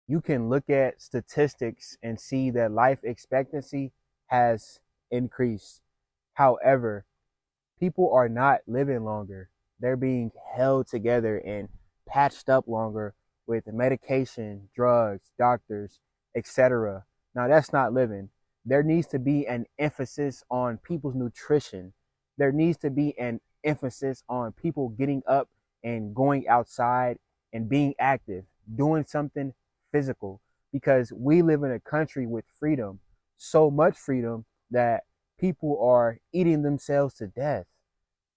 You can look at statistics and see that life expectancy has increased. However, people are not living longer. They're being held together and patched up longer with medication, drugs, doctors, etc. Now, that's not living. There needs to be an emphasis on people's nutrition. There needs to be an emphasis on people getting up and going outside and being active, doing something physical, because we live in a country with freedom, so much freedom that people are eating themselves to death,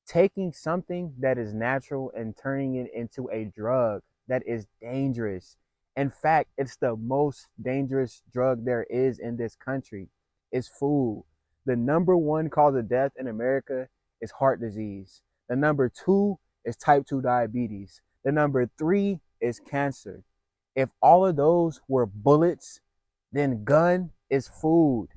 taking something that is natural and turning it into a drug that is dangerous. In fact, it's the most dangerous drug there is in this country. Is food. The number one cause of death in America is heart disease. The number two is type 2 diabetes. The number three is cancer. If all of those were bullets, then gun is food.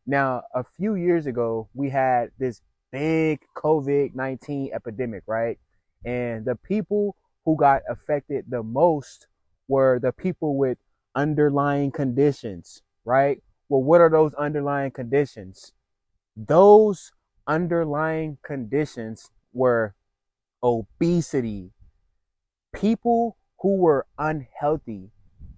Now, a few years ago, we had this big COVID-19 epidemic, right? And the people who got affected the most were the people with underlying conditions, right? Well, what are those underlying conditions? Those underlying conditions were obesity, people who were unhealthy,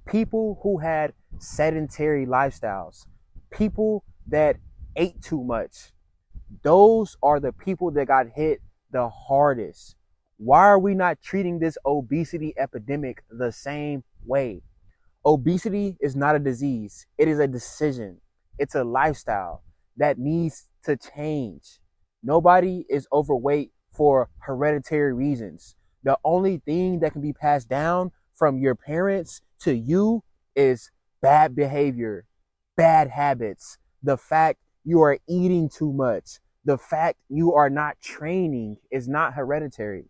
people who had sedentary lifestyles, people that ate too much. Those are the people that got hit the hardest. Why are we not treating this obesity epidemic the same way? Obesity is not a disease, it is a decision, it's a lifestyle that needs to change. Nobody is overweight for hereditary reasons. The only thing that can be passed down from your parents to you is bad behavior, bad habits, the fact you are eating too much, the fact you are not training is not hereditary.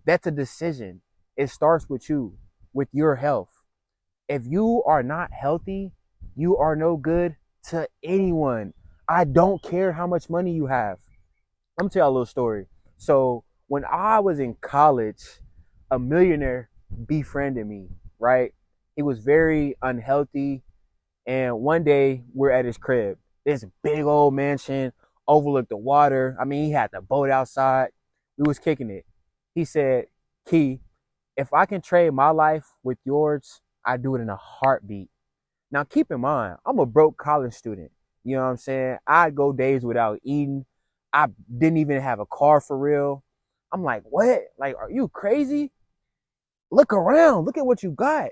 That's a decision. It starts with you, with your health. If you are not healthy, you are no good to anyone. I don't care how much money you have. I'm gonna tell you a little story. So when I was in college, a millionaire befriended me, right? He was very unhealthy. And one day we're at his crib. This big old mansion, overlooked the water. I mean, he had the boat outside. We was kicking it. He said, Key, if I can trade my life with yours, I do it in a heartbeat. Now, keep in mind, I'm a broke college student. You know what I'm saying? I'd go days without eating. I didn't even have a car for real. I'm like, what? Like, are you crazy? Look around. Look at what you got.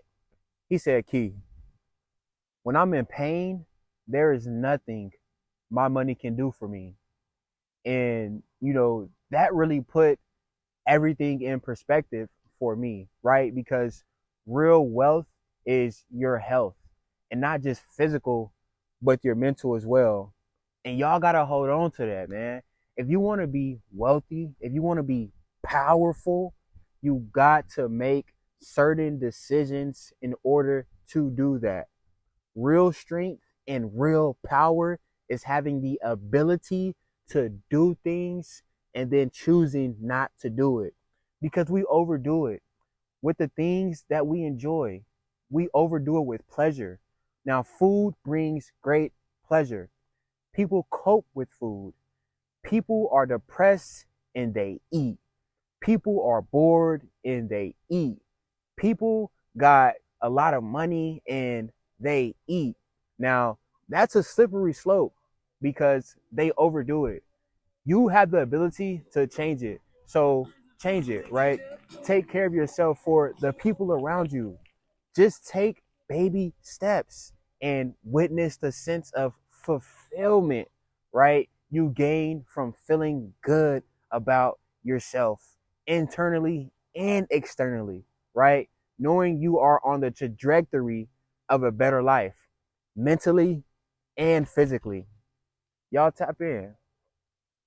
He said, Key, when I'm in pain, there is nothing my money can do for me. And, that really put everything in perspective for me, right? Because real wealth is your health, and not just physical, but your mental as well. And y'all got to hold on to that, man. If you want to be wealthy, if you want to be powerful, you got to make certain decisions in order to do that. Real strength and real power is having the ability to do things and then choosing not to do it, because we overdo it with the things that we enjoy. We overdo it with pleasure. Now, food brings great pleasure. People cope with food. People are depressed and they eat. People are bored and they eat. People got a lot of money and they eat. Now, that's a slippery slope because they overdo it. You have the ability to change it. So change it, right? Take care of yourself for the people around you. Just take baby steps and witness the sense of fulfillment, right? You gain from feeling good about yourself internally and externally, right? Knowing you are on the trajectory of a better life mentally and physically. Y'all tap in.